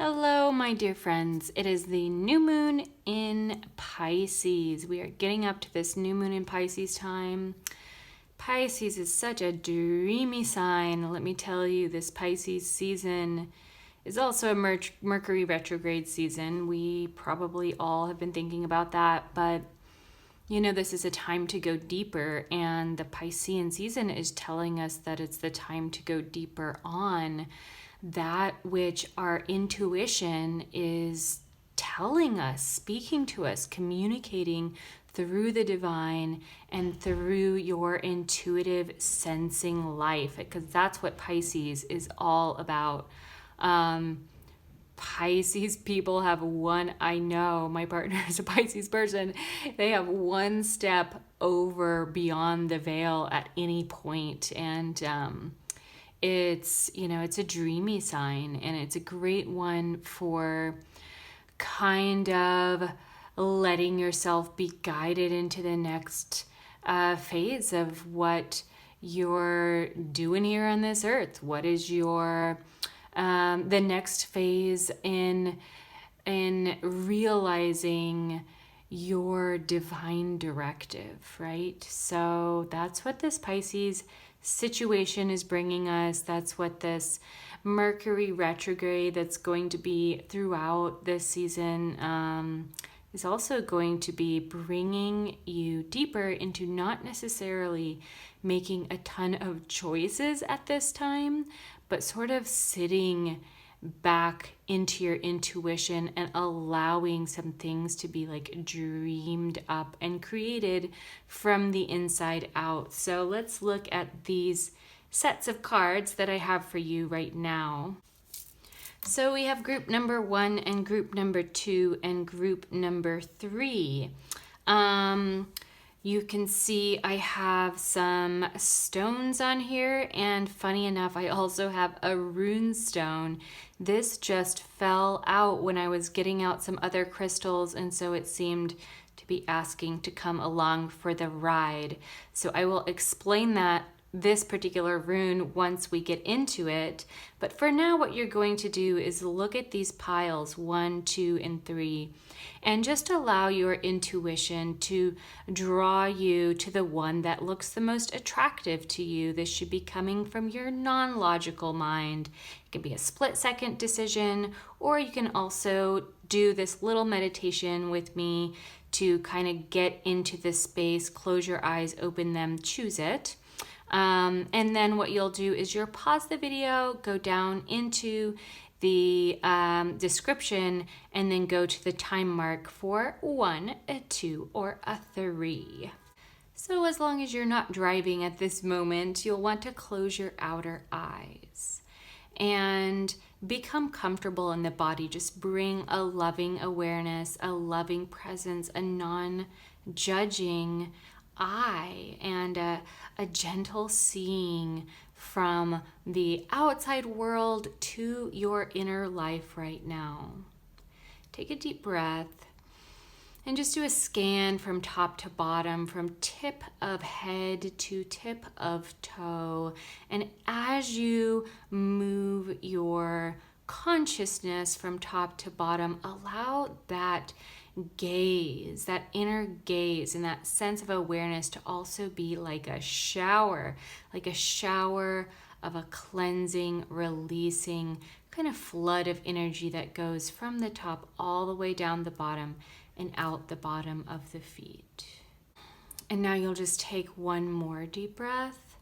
Hello, my dear friends. It is the new moon in Pisces. We are getting up to this new moon in Pisces time. Pisces is such a dreamy sign. Let me tell you, this Pisces season is also a Mercury retrograde season. We probably all have been thinking about that, but you know, this is a time to go deeper, and the Piscean season is telling us that it's the time to go deeper on that which our intuition is telling us, speaking to us, communicating through the divine and through your intuitive sensing life, because that's what Pisces is all about. Pisces people have I know my partner is a Pisces person, they have one step over beyond the veil at any point, and it's a dreamy sign, and it's a great one for kind of letting yourself be guided into the next phase of what you're doing here on this earth. What is your the next phase in realizing your divine directive, right? So that's what this Pisces situation is bringing us. That's what this Mercury retrograde that's going to be throughout this season is also going to be bringing you deeper into not necessarily making a ton of choices at this time, but sort of sitting back into your intuition and allowing some things to be like dreamed up and created from the inside out. So let's look at these sets of cards that I have for you right now. So we have group number 1 and group number 2 and group number 3. You can see I have some stones on here, and funny enough, I also have a rune stone. This just fell out when I was getting out some other crystals, and so it seemed to be asking to come along for the ride. So I will explain this particular rune once we get into it. But for now, what you're going to do is look at these piles 1, 2, and 3, and just allow your intuition to draw you to the one that looks the most attractive to you. This should be coming from your non-logical mind. It can be a split-second decision, or you can also do this little meditation with me to kind of get into this space. Close your eyes, open them, choose it. And then what you'll do is you'll pause the video, go down into the description, and then go to the time mark for 1, a 2, or a 3. So as long as you're not driving at this moment, you'll want to close your outer eyes and become comfortable in the body. Just bring a loving awareness, a loving presence, a non-judging eye, and a gentle seeing from the outside world to your inner life right now. Take a deep breath and just do a scan from top to bottom, from tip of head to tip of toe. And as you move your consciousness from top to bottom, allow that gaze, that inner gaze, and that sense of awareness to also be like a shower of a cleansing, releasing kind of flood of energy that goes from the top all the way down the bottom and out the bottom of the feet. And now you'll just take one more deep breath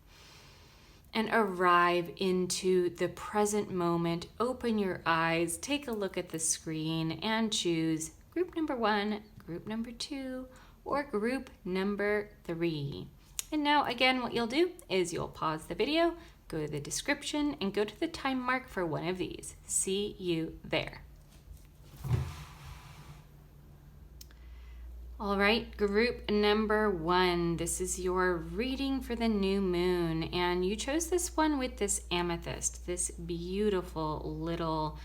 and arrive into the present moment. Open your eyes, take a look at the screen, and choose group number 1, group number 2, or group number 3. And now again, what you'll do is you'll pause the video, go to the description, and go to the time mark for one of these. See you there. All right, group number 1, this is your reading for the new moon, and you chose this one with this amethyst, this beautiful little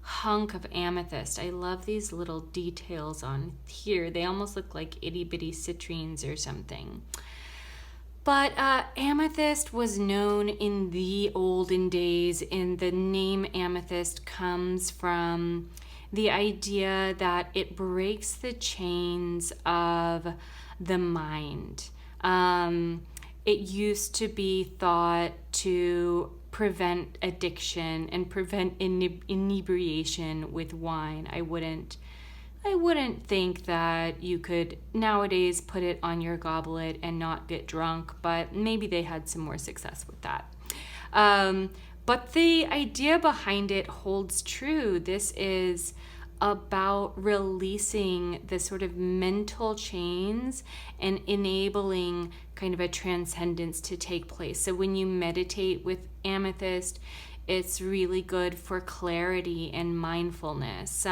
hunk of amethyst. I love these little details on here. They almost look like itty bitty citrines or something. But amethyst was known in the olden days, and the name amethyst comes from the idea that it breaks the chains of the mind. It used to be thought to prevent addiction and prevent inebriation with wine. I wouldn't think that you could nowadays put it on your goblet and not get drunk, but maybe they had some more success with that. But the idea behind it holds true. This is about releasing the sort of mental chains and enabling kind of a transcendence to take place. So when you meditate with amethyst, it's really good for clarity and mindfulness.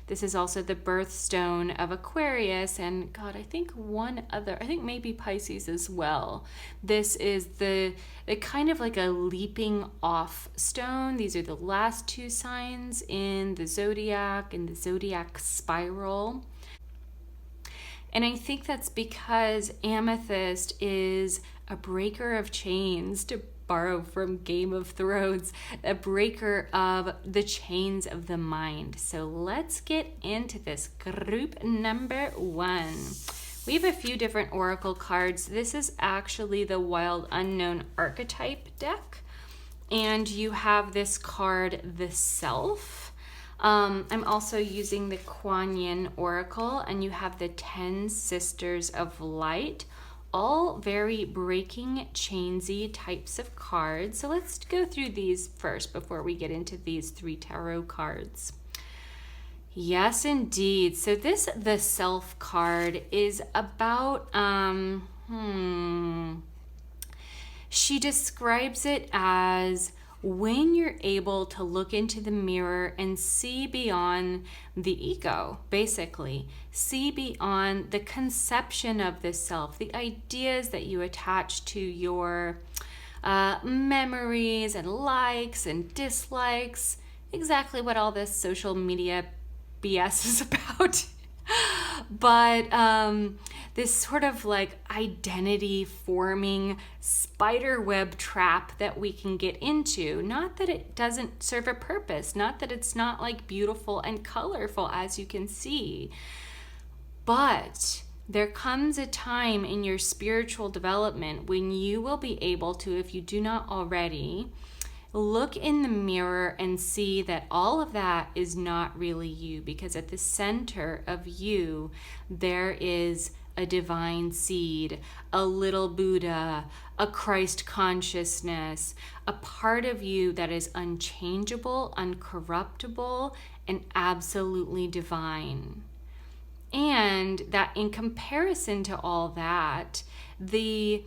This is also the birthstone of Aquarius, and God, I think maybe Pisces as well. This is the kind of like a leaping off stone. These are the last two signs in the zodiac spiral. And I think that's because amethyst is a breaker of chains, to borrow from Game of Thrones, a breaker of the chains of the mind. So let's get into this. Group number 1. We have a few different oracle cards. This is actually the Wild Unknown archetype deck. And you have this card, the Self. I'm also using the Kuan Yin Oracle, and you have the 10 Sisters of Light. All very breaking chainsy types of cards. So let's go through these first before we get into these 3 tarot cards. Yes, indeed. So the Self card is about, she describes it as when you're able to look into the mirror and see beyond the ego, basically, see beyond the conception of the self, the ideas that you attach to your memories and likes and dislikes, exactly what all this social media BS is about. But this sort of like identity forming spider web trap that we can get into. Not that it doesn't serve a purpose, not that it's not like beautiful and colorful as you can see, but there comes a time in your spiritual development when you will be able to, if you do not already, look in the mirror and see that all of that is not really you, because at the center of you there is a divine seed, a little Buddha, a Christ consciousness, a part of you that is unchangeable, uncorruptible, and absolutely divine. And that in comparison to all that, the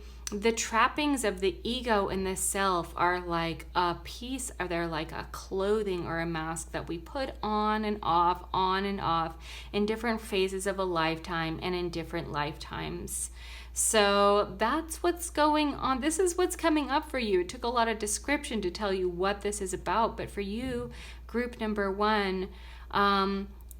trappings of the ego and the self are like a piece, or they're like a clothing or a mask that we put on and off in different phases of a lifetime and in different lifetimes. So that's what's going on. This is what's coming up for you. It took a lot of description to tell you what this is about, but for you, group number 1,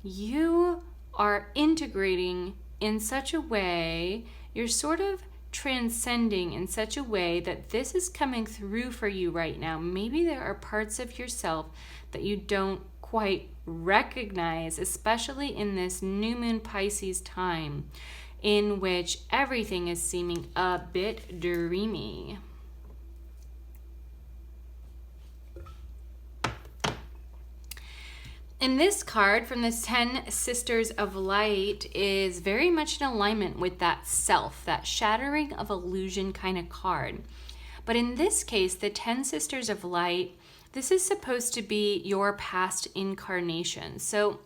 you are integrating in such a way, you're sort of transcending in such a way that this is coming through for you right now. Maybe there are parts of yourself that you don't quite recognize, especially in this new moon Pisces time, in which everything is seeming a bit dreamy. And this card from the 10 Sisters of Light is very much in alignment with that self, that shattering of illusion kind of card. But in this case, the 10 Sisters of Light, this is supposed to be your past incarnation. So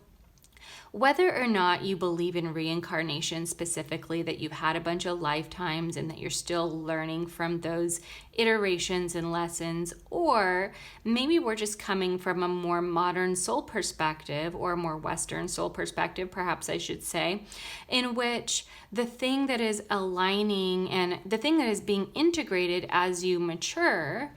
whether or not you believe in reincarnation specifically, that you've had a bunch of lifetimes and that you're still learning from those iterations and lessons, or maybe we're just coming from a more modern soul perspective, or a more Western soul perspective, perhaps I should say, in which the thing that is aligning and the thing that is being integrated as you mature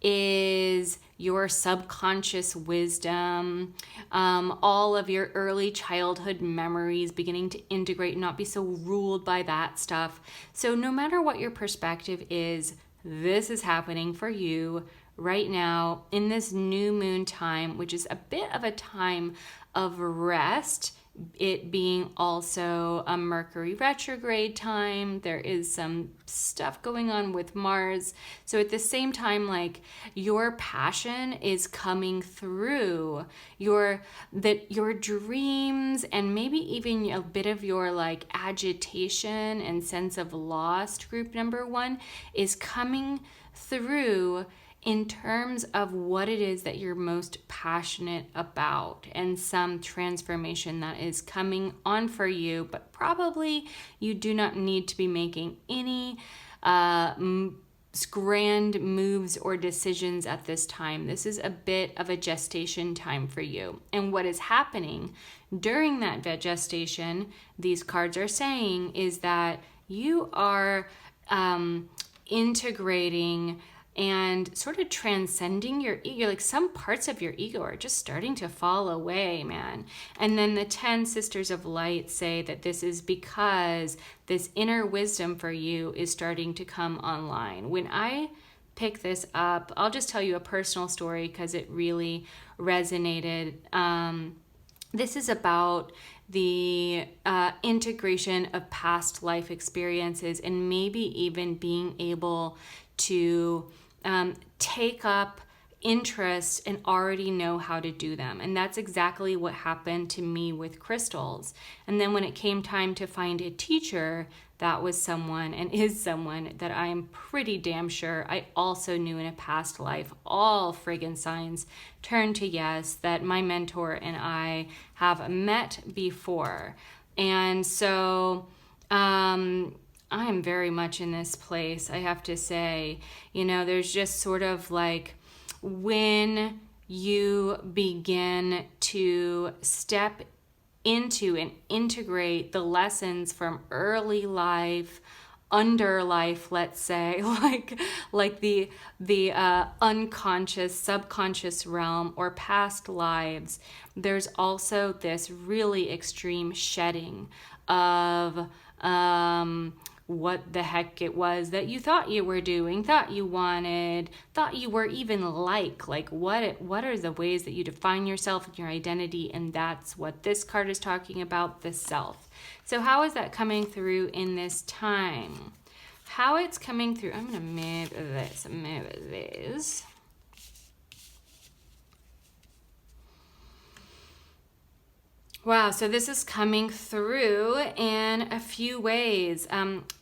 is your subconscious wisdom, all of your early childhood memories beginning to integrate and not be so ruled by that stuff. So no matter what your perspective is, this is happening for you right now in this new moon time, which is a bit of a time of rest, it being also a Mercury retrograde time. There is some stuff going on with Mars. So at the same time, like, your passion is coming through, your dreams, and maybe even a bit of your like agitation and sense of lost, group number one, is coming through in terms of what it is that you're most passionate about, and some transformation that is coming on for you. But probably you do not need to be making any grand moves or decisions at this time. This is a bit of a gestation time for you. And what is happening during that gestation, these cards are saying, is that you are integrating and sort of transcending your ego. Like, some parts of your ego are just starting to fall away, man. And then the 10 Sisters of Light say that this is because this inner wisdom for you is starting to come online. When I pick this up, I'll just tell you a personal story because it really resonated. This is about the integration of past life experiences, and maybe even being able to take up interests and already know how to do them. And that's exactly what happened to me with crystals. And then when it came time to find a teacher, that was someone, and is someone, that I am pretty damn sure I also knew in a past life. All friggin' signs turn to yes, that my mentor and I have met before. And so I am very much in this place, I have to say. You know, there's just sort of like, when you begin to step into and integrate the lessons from early life, under life, let's say, like the unconscious, subconscious realm, or past lives, there's also this really extreme shedding of what the heck it was that you thought you were doing, thought you wanted, thought you were even like what are the ways that you define yourself and your identity. And that's what this card is talking about, the self. So how is that coming through in this time? How it's coming through, I'm gonna move this. Wow, so this is coming through in a few ways.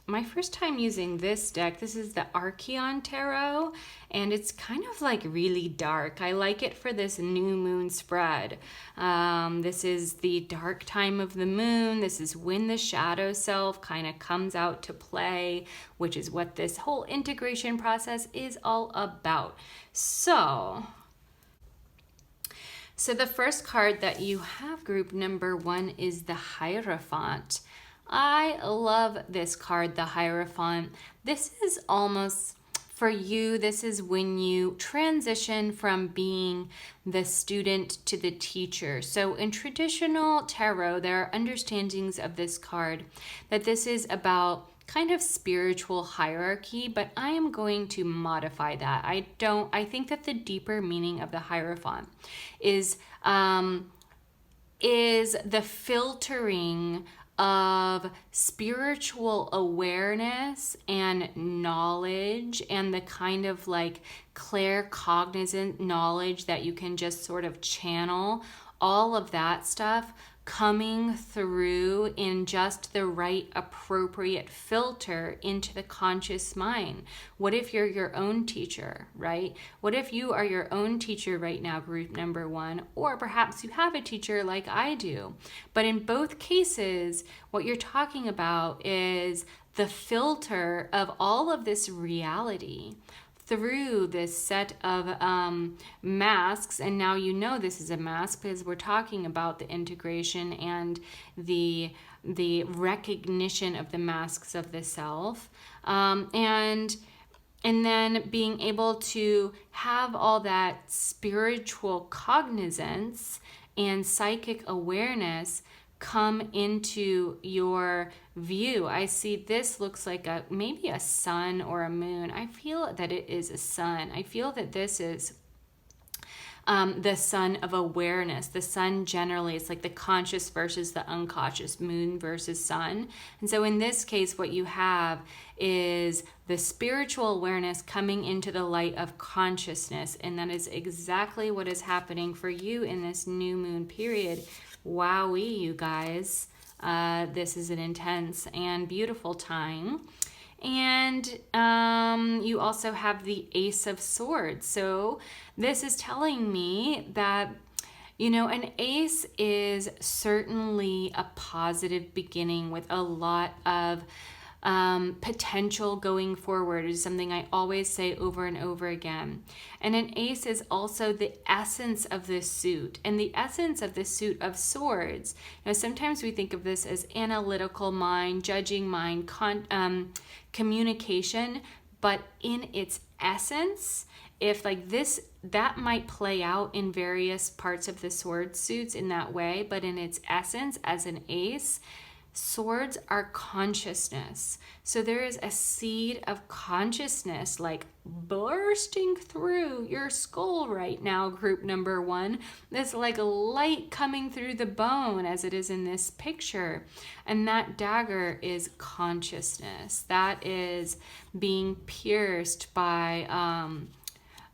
My first time using this deck, this is the Archeon Tarot, and it's kind of like really dark. I like it for this new moon spread. This is the dark time of the moon. This is when the shadow self kind of comes out to play, which is what this whole integration process is all about. So the first card that you have, group number one, is the Hierophant. I love this card, the Hierophant. This is almost, for you, this is when you transition from being the student to the teacher. So in traditional tarot, there are understandings of this card that this is about kind of spiritual hierarchy, but I am going to modify that. I think that the deeper meaning of the Hierophant is the filtering of spiritual awareness and knowledge, and the kind of like claircognizant knowledge that you can just sort of channel, all of that stuff coming through in just the right appropriate filter into the conscious mind. What if you're your own teacher, right? What if you are your own teacher right now, group number one, or perhaps you have a teacher like I do. But in both cases, what you're talking about is the filter of all of this reality through this set of masks. And now you know this is a mask because we're talking about the integration and the recognition of the masks of the self. And And then being able to have all that spiritual cognizance and psychic awareness come into your view. I see this looks like maybe a sun or a moon. I feel that it is a sun. I feel that this is the sun of awareness. The sun generally is like the conscious versus the unconscious, moon versus sun. And so in this case, what you have is the spiritual awareness coming into the light of consciousness. And that is exactly what is happening for you in this new moon period. Wowee, you guys. This is an intense and beautiful time. And you also have the Ace of Swords. So this is telling me that, you know, an ace is certainly a positive beginning with a lot of potential going forward. Is something I always say over and over again. And an ace is also the essence of this suit, and the essence of the suit of swords. Now, sometimes we think of this as analytical mind, judging mind, communication, but in its essence, if like this, that might play out in various parts of the sword suits in that way, but in its essence, as an ace, swords are consciousness. So there is a seed of consciousness like bursting through your skull right now, group number one. There's like a light coming through the bone as it is in this picture. And that dagger is consciousness. That is being pierced by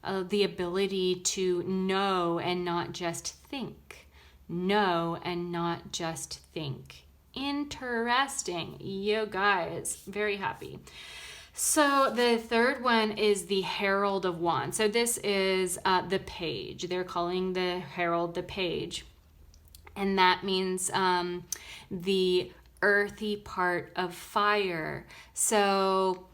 the ability to know and not just think. Know and not just think. Interesting. You guys, very happy. So the third one is the Herald of Wands. So this is the page. They're calling the Herald the page. And that means the earthy part of fire. So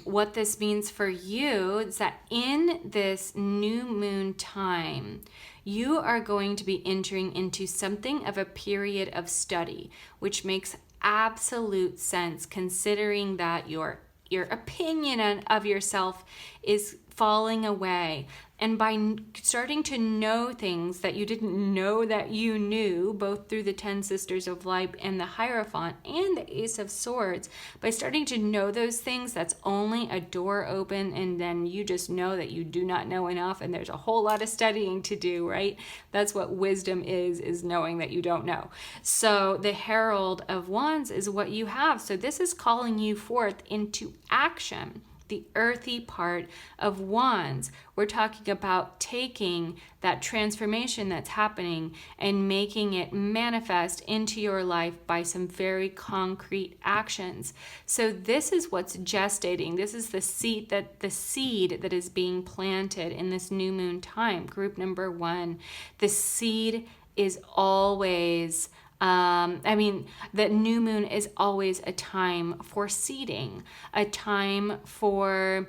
what this means for you is that in this new moon time, you are going to be entering into something of a period of study, which makes absolute sense considering that your opinion of yourself is falling away. And by starting to know things that you didn't know that you knew, both through the 10 Sisters of Light and the Hierophant and the Ace of Swords, by starting to know those things, that's only a door open, and then you just know that you do not know enough, and there's a whole lot of studying to do, right? That's what wisdom is knowing that you don't know. So the Herald of Wands is what you have. So this is calling you forth into action. The earthy part of Wands. We're talking about taking that transformation that's happening and making it manifest into your life by some very concrete actions. So this is what's gestating. This is the seed that is being planted in this new moon time. Group number one. The seed is always that new moon is always a time for seeding, a time for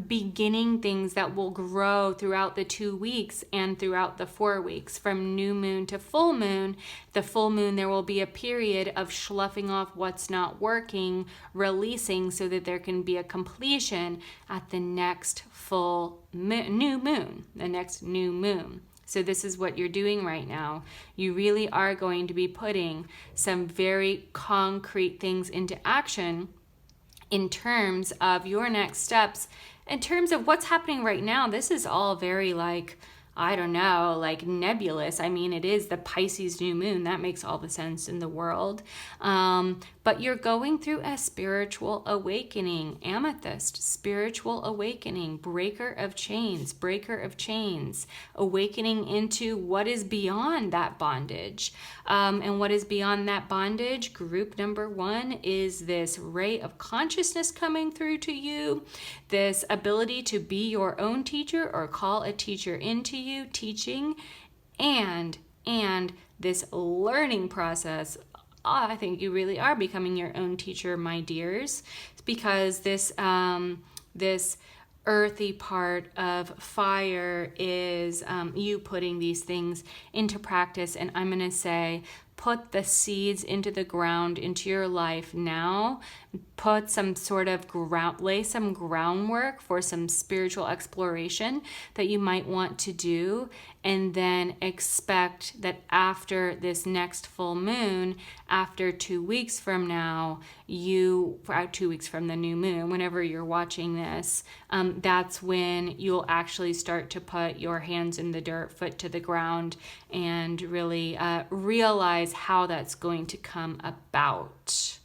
beginning things that will grow throughout the 2 weeks and throughout the 4 weeks. From new moon to full moon, the full moon, there will be a period of sloughing off what's not working, releasing so that there can be a completion at the next new moon, the next new moon. So this is what you're doing right now. You really are going to be putting some very concrete things into action in terms of your next steps. In terms of what's happening right now, this is all very like, I don't know, like nebulous. I mean, it is the Pisces new moon. That makes all the sense in the world. But you're going through a spiritual awakening. Amethyst, spiritual awakening, breaker of chains, awakening into what is beyond that bondage. And what is beyond that bondage, group number one, is this ray of consciousness coming through to you, this ability to be your own teacher or call a teacher into you, teaching, and this learning process. I think you really are becoming your own teacher, my dears, because this earthy part of fire is you putting these things into practice, and I'm going to say put the seeds into the ground, into your life now. Put some sort of lay some groundwork for some spiritual exploration that you might want to do, and then expect that after this next full moon, after 2 weeks from now, 2 weeks from the new moon, whenever you're watching this, that's when you'll actually start to put your hands in the dirt, foot to the ground, and really realize how that's going to come about.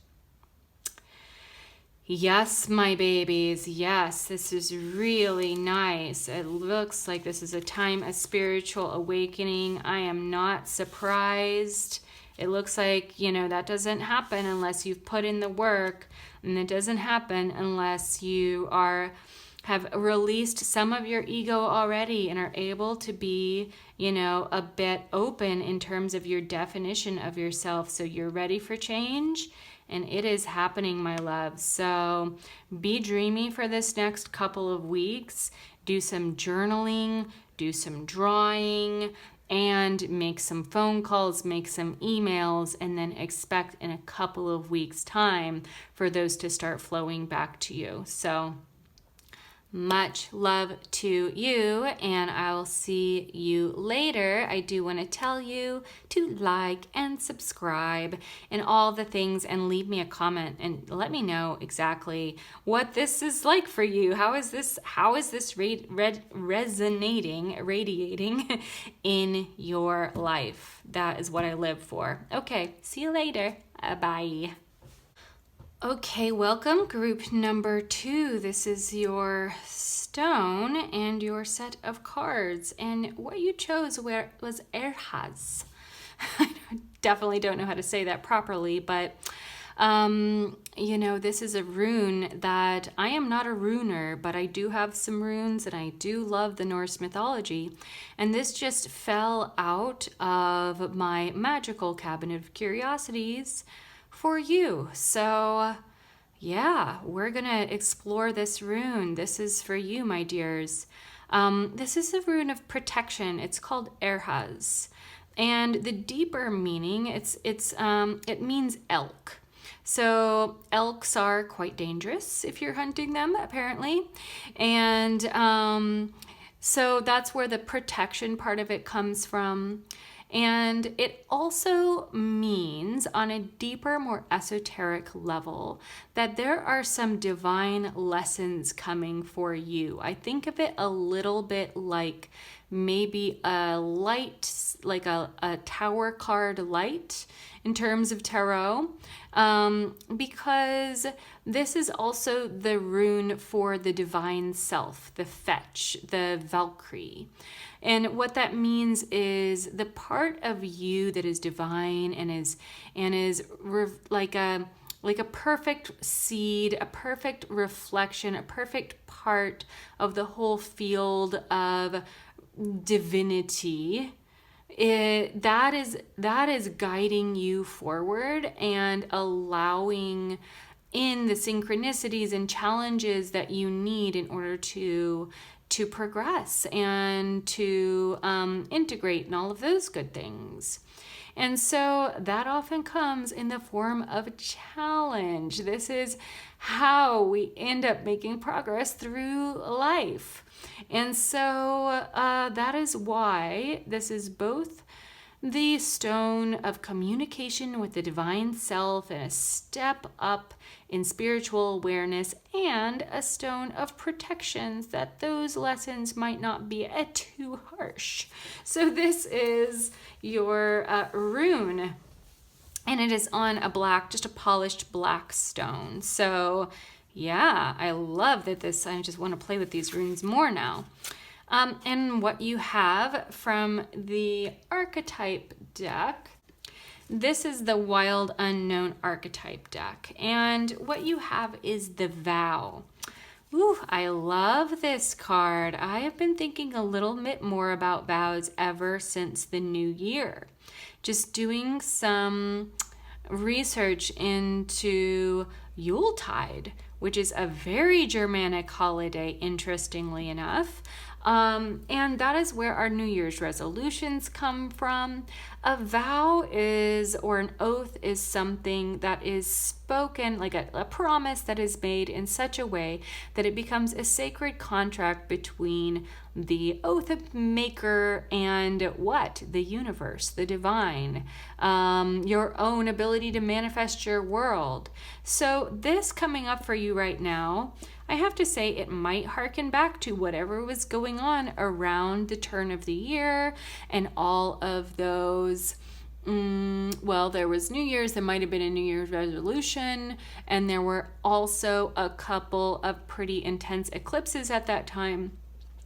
Yes, my babies. Yes, this is really nice. It looks like this is a time of spiritual awakening. I am not surprised. It looks like, that doesn't happen unless you've put in the work, and it doesn't happen unless you have released some of your ego already and are able to be, a bit open in terms of your definition of yourself. So you're ready for change. And it is happening, my love. So be dreamy for this next couple of weeks. Do some journaling, do some drawing, and make some phone calls, make some emails, and then expect in a couple of weeks' time for those to start flowing back to you. So much love to you, and I'll see you later. I do want to tell you to like and subscribe and all the things, and leave me a comment and let me know exactly what this is like for you. How is this radiating in your life? That is what I live for. Okay, see you later. Bye. Okay, welcome group number 2. This is your stone and your set of cards. And what you chose was algiz. I definitely don't know how to say that properly, but this is a rune that I am not a runer, but I do have some runes and I do love the Norse mythology. And this just fell out of my magical cabinet of curiosities for you. So yeah, we're gonna explore this rune. This is for you, my dears. This is a rune of protection. It's called algiz, and the deeper meaning, it means elk. So elks are quite dangerous if you're hunting them, apparently, and so that's where the protection part of it comes from. And it also means, on a deeper, more esoteric level, that there are some divine lessons coming for you. I think of it a little bit like maybe a light, like a tower card light in terms of tarot, because this is also the rune for the divine self, the fetch, the Valkyrie. And what that means is the part of you that is divine and is like a perfect seed, a perfect reflection, a perfect part of the whole field of divinity. That is guiding you forward and allowing in the synchronicities and challenges that you need in order to progress and to integrate and all of those good things. And so that often comes in the form of a challenge. This is how we end up making progress through life. And so that is why this is both the stone of communication with the divine self and a step up in spiritual awareness, and a stone of protections that those lessons might not be too harsh. So this is your rune, and it is on just a polished black stone. So yeah, I love that I just want to play with these runes more now. And what you have from the archetype deck, this is the Wild Unknown archetype deck. And what you have is the vow. Ooh, I love this card. I have been thinking a little bit more about vows ever since the new year. Just doing some research into Yuletide, which is a very Germanic holiday, interestingly enough. And that is where our New Year's resolutions come from. A vow is, or an oath is something that is spoken, like a promise that is made in such a way that it becomes a sacred contract between the oath maker and what? The universe, the divine, your own ability to manifest your world. So this coming up for you right now, I have to say it might harken back to whatever was going on around the turn of the year and all of those. Well, there was New Year's, there might have been a New Year's resolution, and there were also a couple of pretty intense eclipses at that time.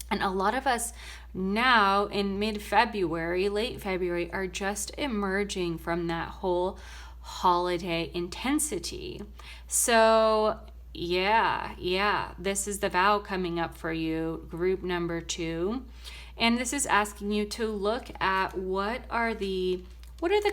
And a lot of us now in mid-February, late February, are just emerging from that whole holiday intensity. So yeah, this is the vow coming up for you, group number 2. And this is asking you to look at what are the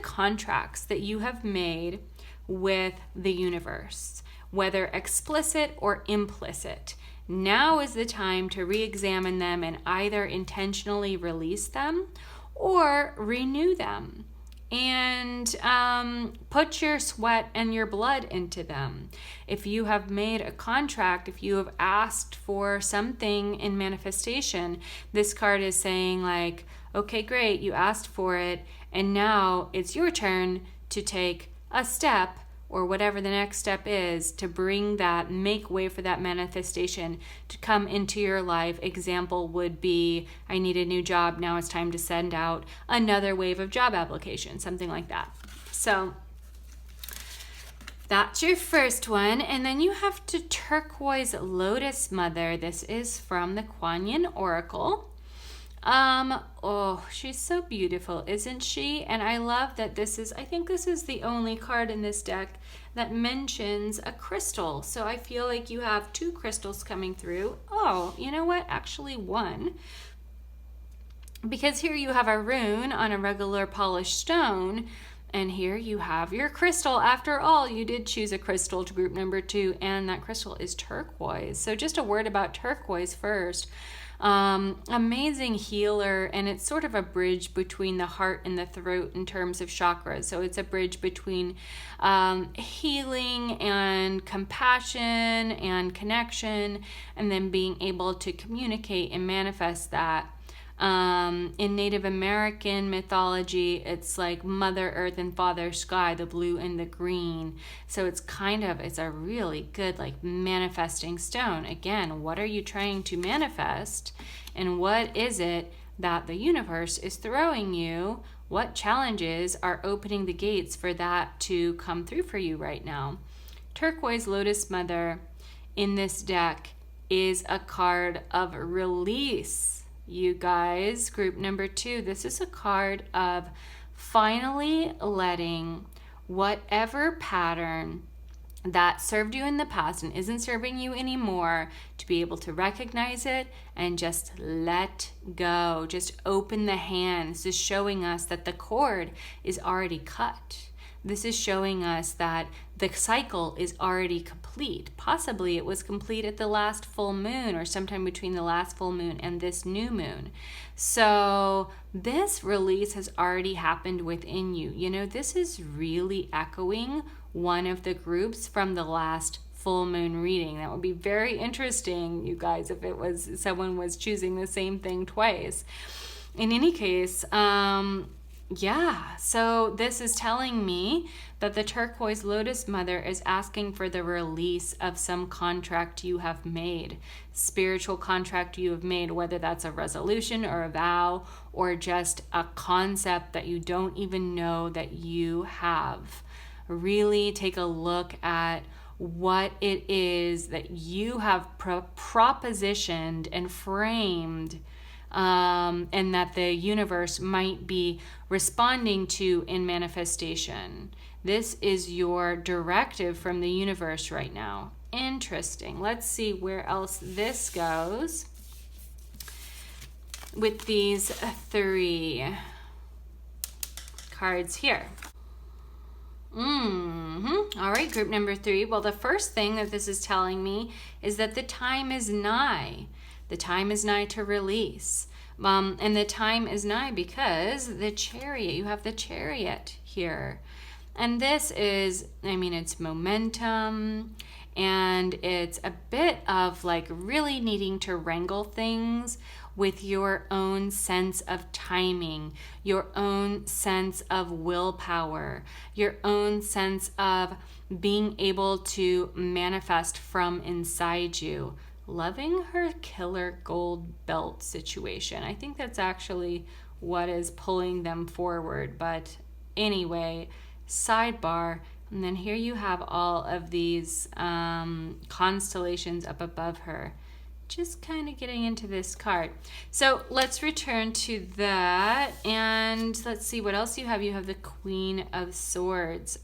contracts that you have made with the universe, whether explicit or implicit. Now is the time to re-examine them and either intentionally release them or renew them and put your sweat and your blood into them. If you have made a contract, if you have asked for something in manifestation, this card is saying like, okay, great, you asked for it, and now it's your turn to take a step or whatever the next step is to bring that, make way for that manifestation to come into your life. Example would be, I need a new job, now it's time to send out another wave of job applications, something like that. So that's your first one. And then you have to turquoise lotus mother. This is from the Kuan Yin Oracle. Oh, she's so beautiful, isn't she? And I love that I think this is the only card in this deck that mentions a crystal. So I feel like you have 2 crystals coming through. Oh, you know what? Actually 1. Because here you have a rune on a regular polished stone, and here you have your crystal. After all, you did choose a crystal to group number 2, and that crystal is turquoise. So just a word about turquoise first. Amazing healer, and it's sort of a bridge between the heart and the throat in terms of chakras. So it's a bridge between healing and compassion and connection, and then being able to communicate and manifest that. In Native American mythology, it's like Mother Earth and Father Sky, the blue and the green. So it's a really good like manifesting stone. Again, what are you trying to manifest? And what is it that the universe is throwing you? What challenges are opening the gates for that to come through for you right now? Turquoise Lotus Mother in this deck is a card of release. You guys, group number 2, this is a card of finally letting whatever pattern that served you in the past and isn't serving you anymore, to be able to recognize it and just let go. Just open the hand. This is showing us that the cord is already cut. This is showing us that the cycle is already complete. Possibly it was complete at the last full moon or sometime between the last full moon and this new moon. So this release has already happened within you. You know, this is really echoing one of the groups from the last full moon reading. That would be very interesting, you guys, if it was someone was choosing the same thing twice. In any case, yeah, so this is telling me that the turquoise lotus mother is asking for the release of some contract you have made, spiritual contract you have made, whether that's a resolution or a vow or just a concept that you don't even know that you have. Really take a look at what it is that you have propositioned and framed, and that the universe might be responding to in manifestation. This is your directive from the universe right now. Interesting. Let's see where else this goes with these 3 cards here. All right, group number 3. Well, the first thing that this is telling me is that the time is nigh. The time is nigh to release. And the time is nigh because the Chariot, you have the Chariot here. And this is, I mean, it's momentum, and it's a bit of like really needing to wrangle things with your own sense of timing, your own sense of willpower, your own sense of being able to manifest from inside you. Loving her killer gold belt situation. I think that's actually what is pulling them forward. But anyway, sidebar. And then here you have all of these constellations up above her. Just kind of getting into this card. So let's return to that. And let's see what else you have. You have the Queen of Swords.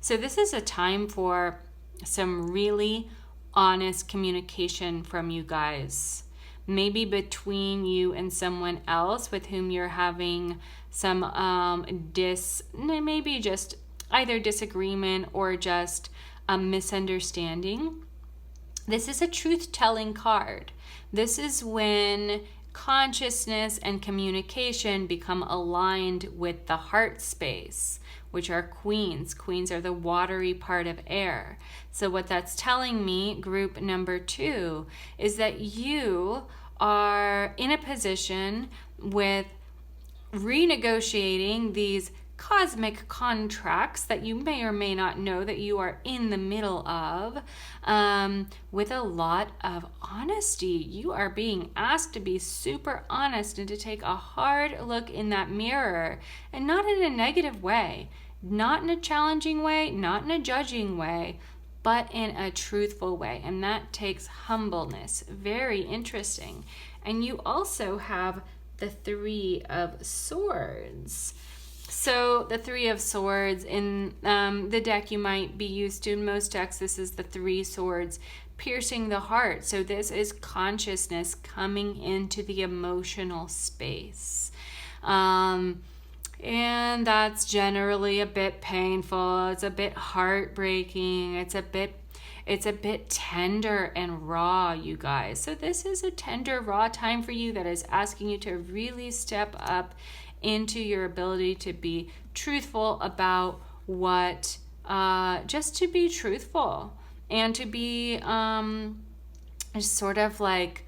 So this is a time for some really honest communication from you guys. Maybe between you and someone else with whom you're having some maybe just either disagreement or just a misunderstanding. This is a truth-telling card. This is when consciousness and communication become aligned with the heart space, which are queens. Queens are the watery part of air. So what that's telling me, group number 2, is that you are in a position with renegotiating these cosmic contracts that you may or may not know that you are in the middle of, with a lot of honesty. You are being asked to be super honest and to take a hard look in that mirror, and not in a negative way, not in a challenging way, not in a judging way, but in a truthful way. And that takes humbleness. Very interesting. And you also have the Three of Swords. So the Three of Swords in the deck you might be used to. In most decks, this is the 3 swords piercing the heart. So this is consciousness coming into the emotional space. And that's generally a bit painful. It's a bit heartbreaking. It's a bit tender and raw, you guys. So this is a tender, raw time for you that is asking you to really step up into your ability to be truthful about what, just to be truthful and to be sort of like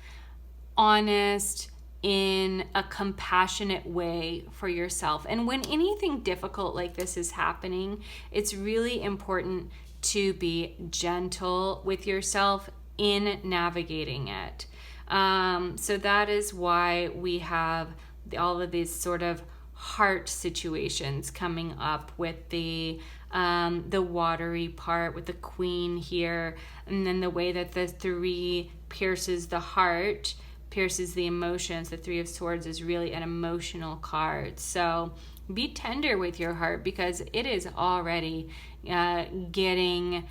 honest in a compassionate way for yourself. And when anything difficult like this is happening, it's really important to be gentle with yourself in navigating it. So that is why we have all of these sort of heart situations coming up with the watery part with the Queen here, and then the way that the 3 pierces the heart, pierces the emotions. The Three of Swords is really an emotional card. So be tender with your heart, because it is already getting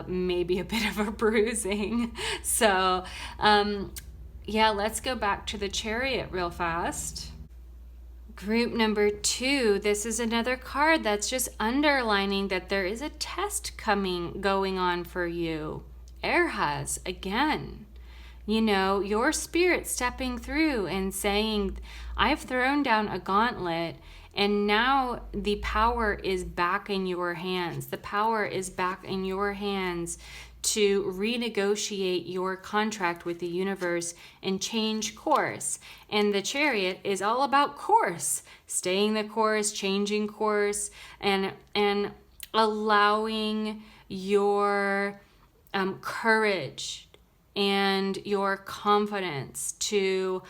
maybe a bit of a bruising. So yeah, let's go back to the Chariot real fast. Group number 2, this is another card that's just underlining that there is a test going on for you. Air has, again. You know, your spirit stepping through and saying, I've thrown down a gauntlet, and now the power is back in your hands. The power is back in your hands to renegotiate your contract with the universe and change course. And the Chariot is all about course, staying the course, changing course, and allowing your courage and your confidence to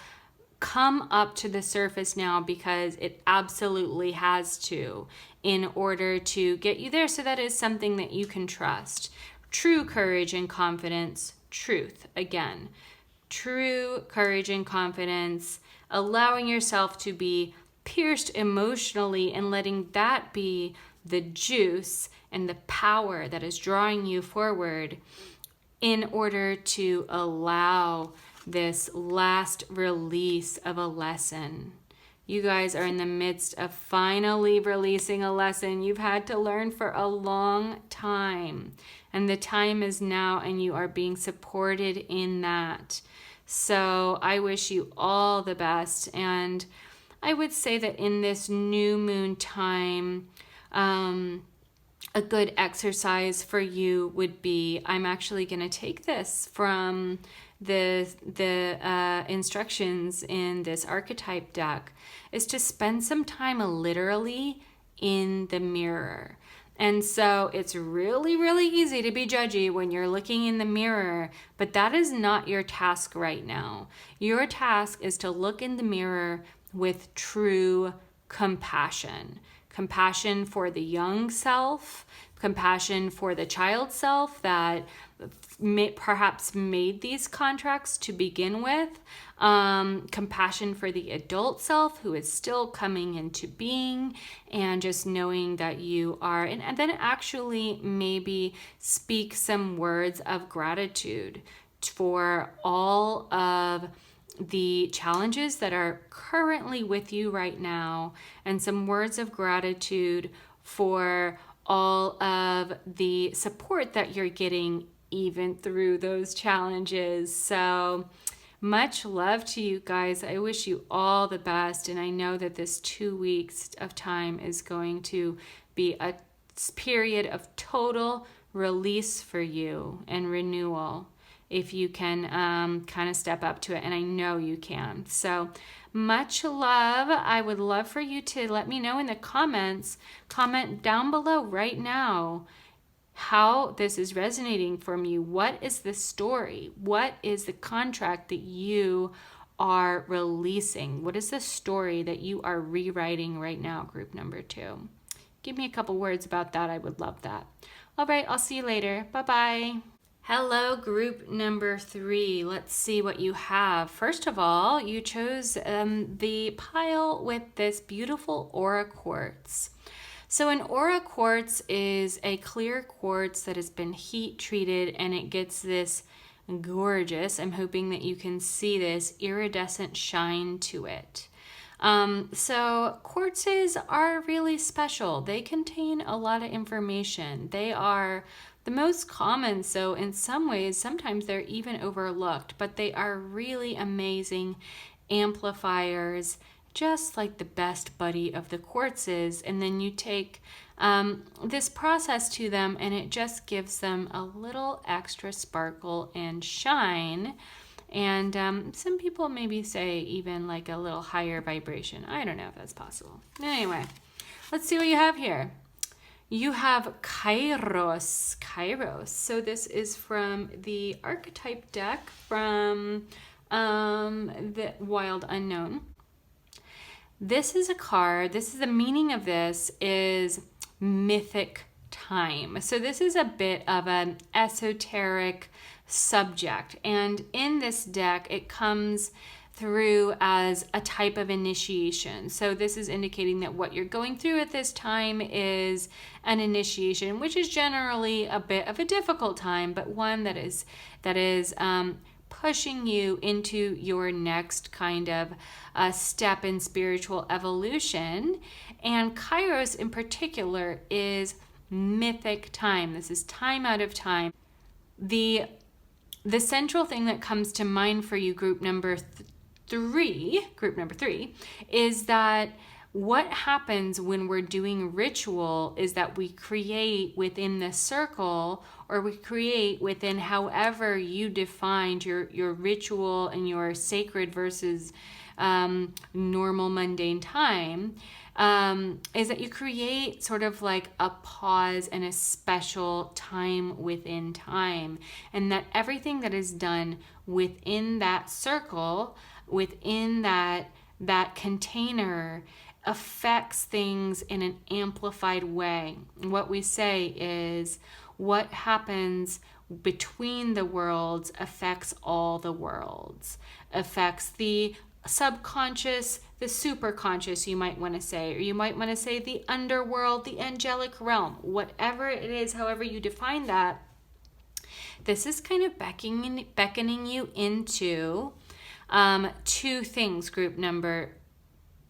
come up to the surface now, because it absolutely has to, in order to get you there. So that is something that you can trust. True courage and confidence, truth, again. True courage and confidence, allowing yourself to be pierced emotionally and letting that be the juice and the power that is drawing you forward in order to allow this last release of a lesson. You guys are in the midst of finally releasing a lesson you've had to learn for a long time. And the time is now, and you are being supported in that. So I wish you all the best. And I would say that in this new moon time, a good exercise for you would be, I'm actually going to take this from the instructions in this archetype deck, is to spend some time literally in the mirror. And so it's really, really easy to be judgy when you're looking in the mirror, but that is not your task right now. Your task is to look in the mirror with true compassion. Compassion for the young self, compassion for the child self that perhaps made these contracts to begin with, compassion for the adult self who is still coming into being, and just knowing that you are, and then actually maybe speak some words of gratitude for all of the challenges that are currently with you right now, and some words of gratitude for all of the support that you're getting even through those challenges. So much love to you guys. I wish you all the best, and I know that this 2 weeks of time is going to be a period of total release for you and renewal, if you can kind of step up to it, and I know you can. So much love. I would love for you to let me know in the comments, comment down below right now how this is resonating from you. What is the story? What is the contract that you are releasing? What is the story that you are rewriting right now, group number 2? Give me a couple words about that. I would love that. All right, I'll see you later. Bye-bye. Hello, group number 3. Let's see what you have. First of all, you chose the pile with this beautiful aura quartz. So an aura quartz is a clear quartz that has been heat treated, and it gets this gorgeous, I'm hoping that you can see this, iridescent shine to it. So quartzes are really special. They contain a lot of information. They are the most common, so in some ways, sometimes they're even overlooked, but they are really amazing amplifiers, just like the best buddy of the quartzes. And then you take this process to them, and it just gives them a little extra sparkle and shine. And some people maybe say even like a little higher vibration. I don't know if that's possible. Anyway, let's see what you have here. You have Kairos. Kairos. So this is from the archetype deck from the Wild Unknown. This is a card. This is the meaning of this is mythic time. So this is a bit of an esoteric subject. And in this deck, it comes through as a type of initiation. So this is indicating that what you're going through at this time is an initiation, which is generally a bit of a difficult time, but one that is pushing you into your next kind of step in spiritual evolution. And Kairos in particular is mythic time. This is time out of time. The central thing that comes to mind for you, group number 3, is that what happens when we're doing ritual is that we create within the circle, or we create within however you defined your ritual and your sacred versus normal mundane time, is that you create sort of like a pause and a special time within time, and that everything that is done within that circle, within that container, affects things in an amplified way. What we say is what happens between the worlds affects all the worlds, affects the subconscious, the superconscious, you might want to say, or you might want to say the underworld, the angelic realm, whatever it is, however you define that. This is kind of beckoning you into 2 things, group number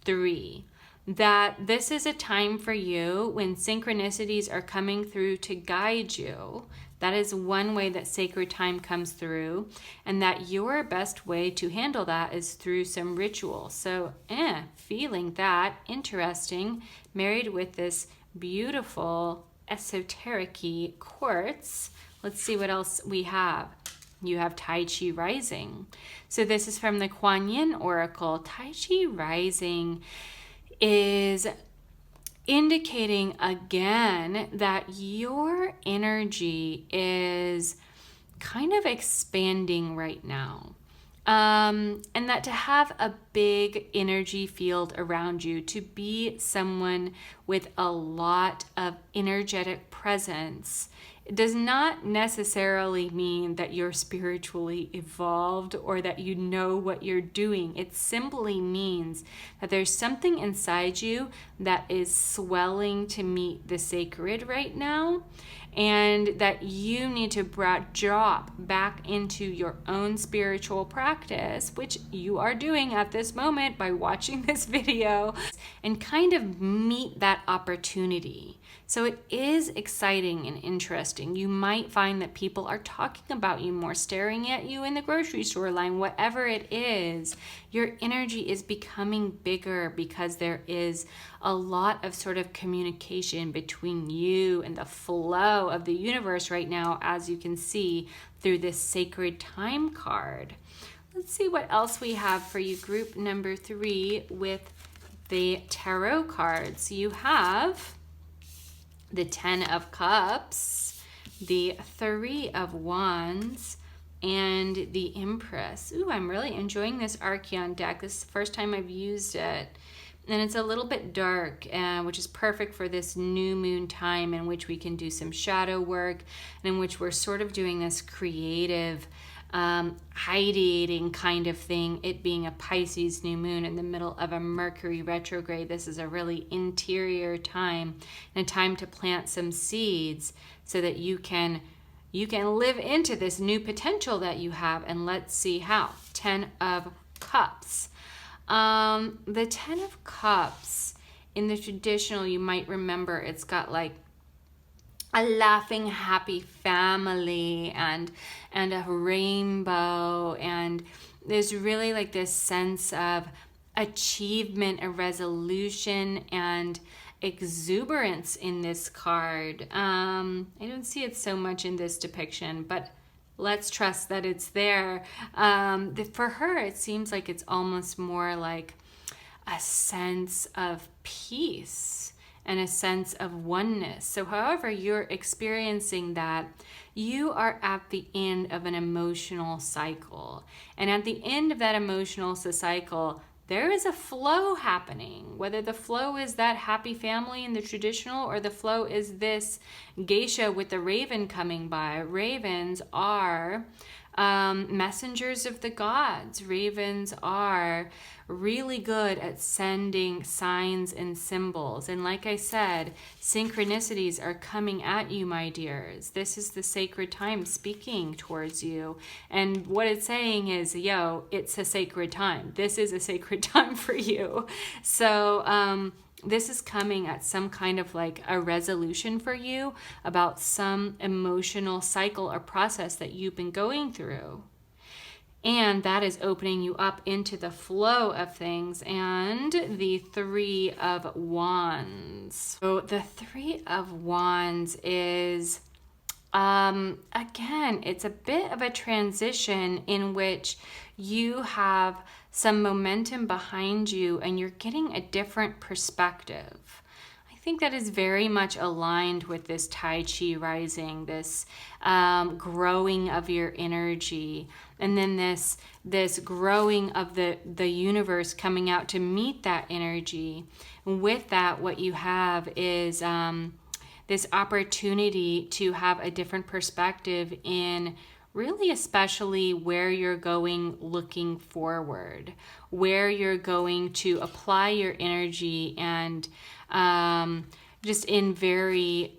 3. that this is a time for you when synchronicities are coming through to guide you. That is one way that sacred time comes through, and that your best way to handle that is through some ritual. So, feeling that interesting, married with this beautiful esoteric-y quartz. Let's see what else we have. You have Tai Chi Rising. So this is from the Kuan Yin Oracle. Tai Chi Rising is indicating again that your energy is kind of expanding right now. And that to have a big energy field around you, to be someone with a lot of energetic presence, it does not necessarily mean that you're spiritually evolved or that you know what you're doing. It simply means that there's something inside you that is swelling to meet the sacred right now, and that you need to drop back into your own spiritual practice, which you are doing at this moment by watching this video, and kind of meet that opportunity. So it is exciting and interesting. You might find that people are talking about you more, staring at you in the grocery store line, whatever it is. Your energy is becoming bigger because there is a lot of sort of communication between you and the flow of the universe right now, as you can see through this sacred time card. Let's see what else we have for you, group number 3, with the tarot cards. You have the 10 of Cups, the 3 of Wands, and the Empress. Ooh, I'm really enjoying this Archeon deck. This is the first time I've used it. And it's a little bit dark, which is perfect for this new moon time, in which we can do some shadow work, and in which we're sort of doing this creative ideating kind of thing, it being a Pisces new moon in the middle of a Mercury retrograde. This is a really interior time, and a time to plant some seeds so that you can live into this new potential that you have. And let's see how. 10 of Cups. The 10 of Cups in the traditional, you might remember, it's got like a laughing, happy family and a rainbow, and there's really like this sense of achievement, a resolution, and exuberance in this card. I don't see it so much in this depiction, but let's trust that it's there. For her, it seems like it's almost more like a sense of peace and a sense of oneness. So however you're experiencing that, you are at the end of an emotional cycle. And at the end of that emotional cycle, there is a flow happening. Whether the flow is that happy family in the traditional, or the flow is this geisha with the raven coming by. Ravens are messengers of the gods. Ravens are really good at sending signs and symbols. And like I said, synchronicities are coming at you, my dears. This is the sacred time speaking towards you. And what it's saying is, yo, it's a sacred time. This is a sacred time for you. So, this is coming at some kind of like a resolution for you about some emotional cycle or process that you've been going through. And that is opening you up into the flow of things. And the 3 of Wands. So the 3 of Wands is, again, it's a bit of a transition in which you have some momentum behind you and you're getting a different perspective. I think that is very much aligned with this Tai Chi rising, this growing of your energy, and then this growing of the universe coming out to meet that energy. And with that, what you have is this opportunity to have a different perspective in really especially where you're going looking forward, where you're going to apply your energy, and just in very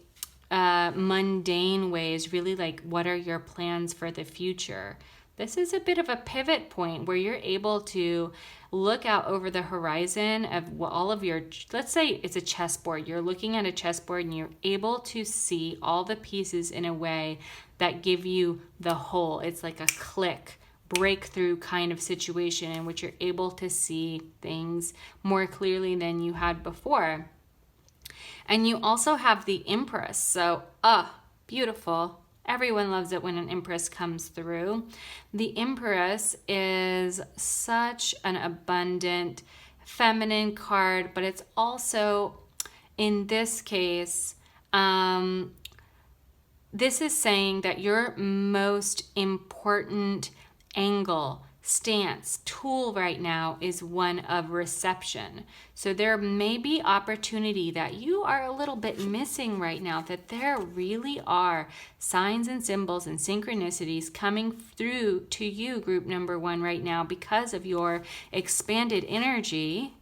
mundane ways, really like what are your plans for the future. this is a bit of a pivot point where you're able to look out over the horizon of all of your, let's say it's a chessboard. You're looking at a chessboard and you're able to see all the pieces in a way that give you the whole. It's like a click, breakthrough kind of situation in which you're able to see things more clearly than you had before. And you also have the Empress. So, beautiful. Everyone loves it when an Empress comes through. The Empress is such an abundant feminine card, but it's also, in this case, this is saying that your most important angle, stance, tool right now is one of reception. So there may be opportunity that you are a little bit missing right now, that there really are signs and symbols and synchronicities coming through to you, group number 1, right now because of your expanded energy,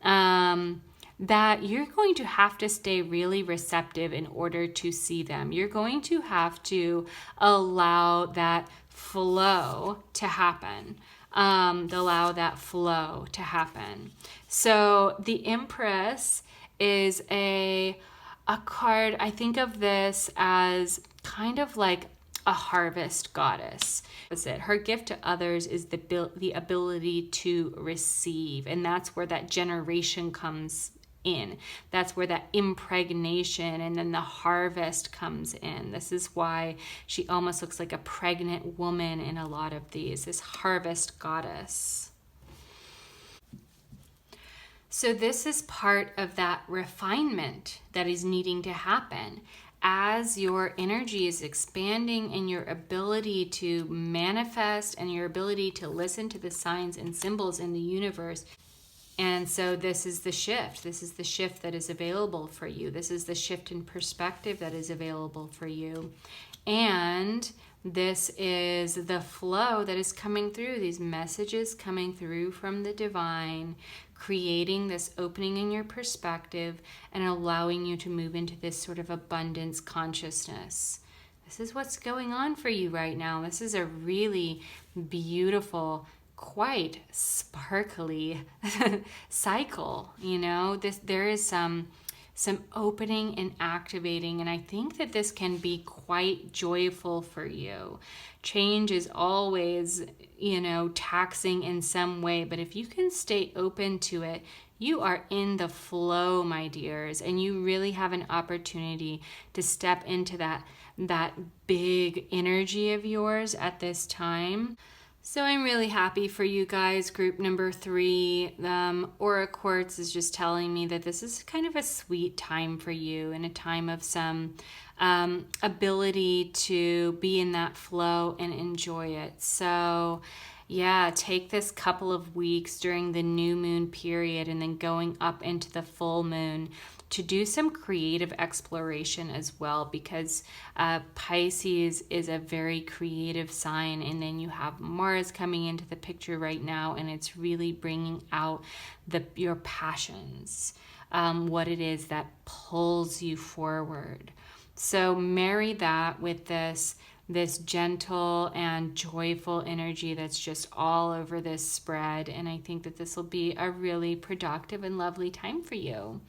that you're going to have to stay really receptive in order to see them. You're going to have to allow that flow to happen. Allow that flow to happen. So the Empress is a card. I think of this as kind of like a harvest goddess. Her gift to others is the ability to receive, and that's where that generation comes in. That's where that impregnation and then the harvest comes in. This is why she almost looks like a pregnant woman in a lot of these, this harvest goddess. So this is part of that refinement that is needing to happen as your energy is expanding and your ability to manifest and your ability to listen to the signs and symbols in the universe. And so this is the shift. This is the shift that is available for you. This is the shift in perspective that is available for you. And this is the flow that is coming through, these messages coming through from the divine, creating this opening in your perspective and allowing you to move into this sort of abundance consciousness. This is what's going on for you right now. This is a really beautiful, quite sparkly cycle. There is some opening and activating, and I think that this can be quite joyful for you. Change is always, taxing in some way, but if you can stay open to it, you are in the flow, my dears, and you really have an opportunity to step into that big energy of yours at this time. So I'm really happy for you guys, group number 3. Aura Quartz is just telling me that this is kind of a sweet time for you, and a time of some ability to be in that flow and enjoy it. So yeah, take this couple of weeks during the new moon period and then going up into the full moon to do some creative exploration as well, because Pisces is a very creative sign, and then you have Mars coming into the picture right now, and it's really bringing out your passions, what it is that pulls you forward. So marry that with this gentle and joyful energy that's just all over this spread, and I think that this will be a really productive and lovely time for you.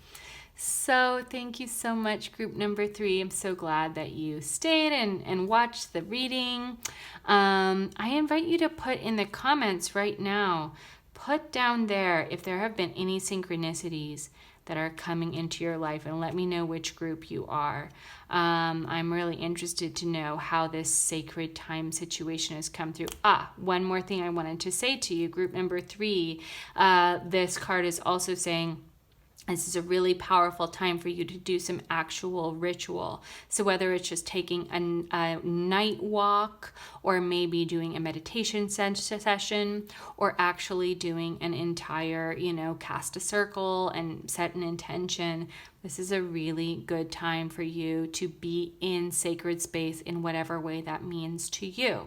So thank you so much, group number 3. I'm so glad that you stayed and watched the reading. I invite you to put in the comments right now, put down there if there have been any synchronicities that are coming into your life, and let me know which group you are. I'm really interested to know how this sacred time situation has come through. One more thing I wanted to say to you, group number 3. This card is also saying this is a really powerful time for you to do some actual ritual. So whether it's just taking a night walk, or maybe doing a meditation session, or actually doing an entire, cast a circle and set an intention, this is a really good time for you to be in sacred space in whatever way that means to you.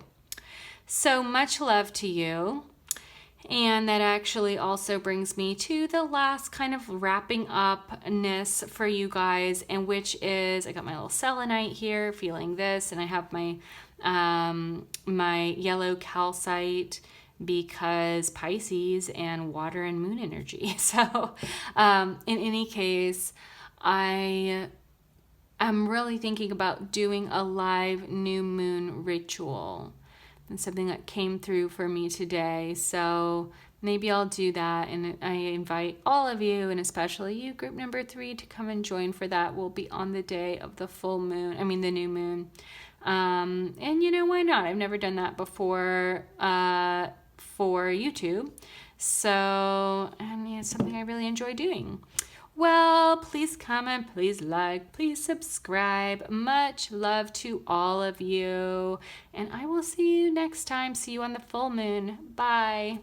So much love to you. And that actually also brings me to the last kind of wrapping upness for you guys, and which is, I got my little selenite here, feeling this, and I have my my yellow calcite because Pisces and water and moon energy. So in any case, I'm really thinking about doing a live new moon ritual. That's something that came through for me today. So maybe I'll do that. And I invite all of you, and especially you, group number 3, to come and join for that. We'll be on the day of the full moon, the new moon. And you know, why not? I've never done that before for YouTube. So, and yeah, it's something I really enjoy doing. Well, please comment, please like, please subscribe. Much love to all of you. And I will see you next time. See you on the full moon. Bye.